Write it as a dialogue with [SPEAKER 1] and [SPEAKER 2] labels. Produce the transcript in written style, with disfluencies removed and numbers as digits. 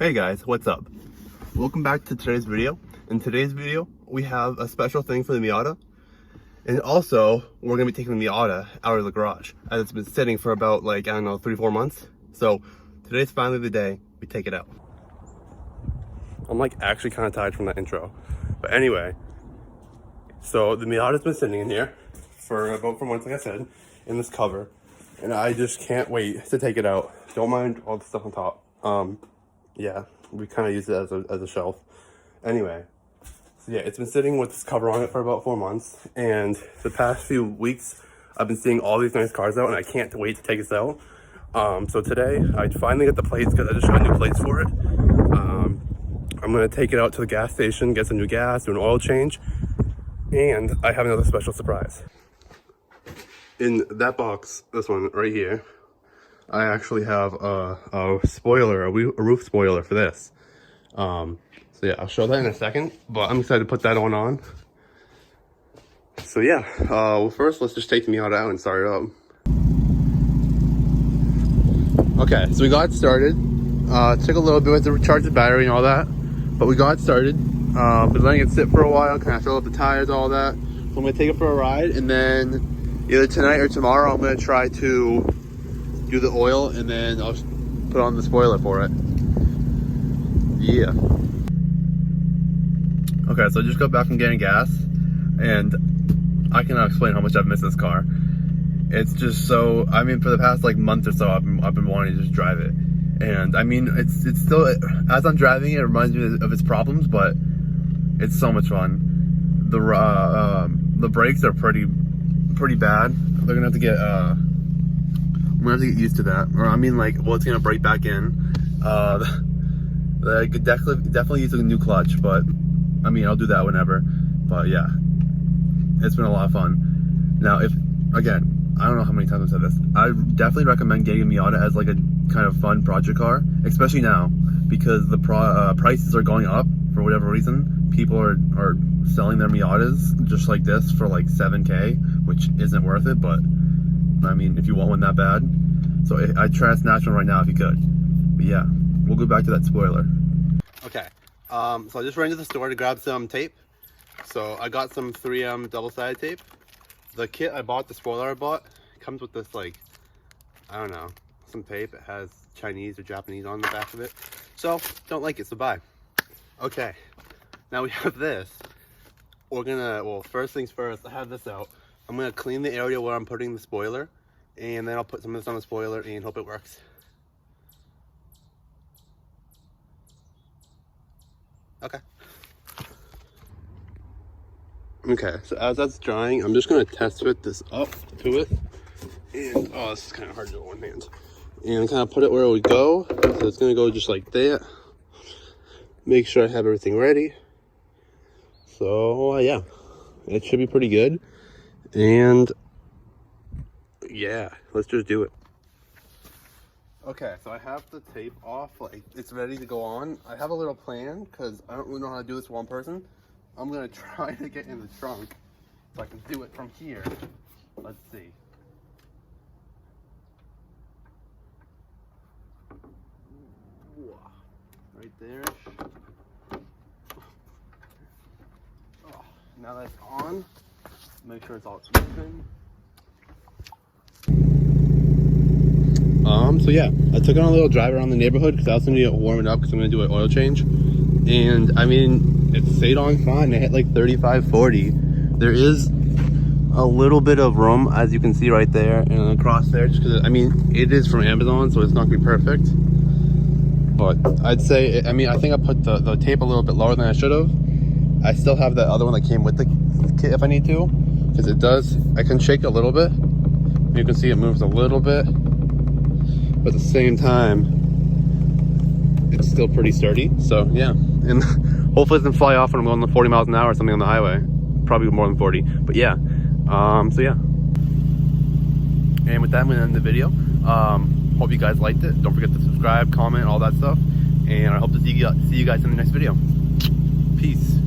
[SPEAKER 1] Hey guys, what's up? Welcome back to today's video. In today's video, we have a special thing for the Miata. And also, we're gonna be taking the Miata out of the garage, as it's been sitting for about like, I don't know, 3-4 months. So today's finally the day we take it out. I'm like actually kind of tired from that intro. But anyway, so the Miata's been sitting in here for about 4 months, like I said, in this cover. And I just can't wait to take it out. Don't mind all the stuff on top. Yeah, we kind of use it as a shelf. Anyway, so yeah, it's been sitting with this cover on it for about 4 months. And the past few weeks, I've been seeing all these nice cars out, and I can't wait to take this out. So today, I finally got the plates because I just got new plates for it. I'm going to take it out to the gas station, get some new gas, do an oil change, and I have another special surprise. In that box, this one right here, I actually have a spoiler, a roof spoiler for this. So yeah, I'll show that in a second, but I'm excited to put that on. So yeah, well first let's just take the Miata out and start it up. Okay, so we got started. Took a little bit to recharge the battery and all that, but we got started. Been letting it sit for a while, kind of fill up the tires, all that. So I'm gonna take it for a ride, and then either tonight or tomorrow I'm gonna try to do the oil, and then I'll put on the spoiler for it. Yeah. Okay, so I just got back from getting gas, and I cannot explain how much I've missed this car. It's just so, I mean, for the past like month or so, I've been wanting to just drive it. And I mean, it's still, as I'm driving it, it reminds me of its problems, but it's so much fun. The brakes are pretty bad. They're gonna have to get I'm gonna have to get used to that. Or I mean, like, well, it's gonna break back in. I could definitely use a new clutch, but I mean, I'll do that whenever. But yeah, it's been a lot of fun. Now, again, I don't know how many times I've said this, I definitely recommend getting a Miata as like a kind of fun project car, especially now, because the prices are going up for whatever reason. People are selling their Miatas just like this for like 7K, which isn't worth it, but I mean, if you want one that bad. So I try to snatch one right now if you could. But yeah, we'll go back to that spoiler. Okay, so I just ran to the store to grab some tape. So I got some 3M double-sided tape. The kit I bought, the spoiler I bought, comes with this, like, I don't know, some tape. It has Chinese or Japanese on the back of it. So, don't like it, so bye. Okay, now we have this. We're gonna, well, first things first, I have this out. I'm gonna clean the area where I'm putting the spoiler, and then I'll put some of this on the spoiler and hope it works. Okay. Okay, so as that's drying, I'm just gonna test fit this up to it. And, oh, this is kind of hard to do with one hand. And kind of put it where it would go. So it's gonna go just like that. Make sure I have everything ready. So, yeah, it should be pretty good. And yeah, let's just do it. Okay, so I have the tape off, like it's ready to go on. I have a little plan because I don't really know how to do this for one person. I'm gonna try to get in the trunk so I can do it from here. Let's see. Right there. Oh, now that's on. Make sure it's all open. So yeah, I took on a little drive around the neighborhood because I also need to warm it up because I'm going to do an oil change. And I mean, it stayed on fine. I hit like 35, 40. There is a little bit of room, as you can see right there and across there, just because, I mean, it is from Amazon, so it's not going to be perfect. But I'd say, I mean, I think I put the tape a little bit lower than I should have. I still have that other one that came with the kit if I need to, because it does, I can shake it a little bit. You can see it moves a little bit, but at the same time, it's still pretty sturdy. So yeah, and hopefully it doesn't fly off when I'm going to 40 miles an hour or something on the highway. Probably more than 40, but yeah. So yeah. And with that, I'm gonna end the video. Hope you guys liked it. Don't forget to subscribe, comment, all that stuff. And I hope to see you guys in the next video. Peace.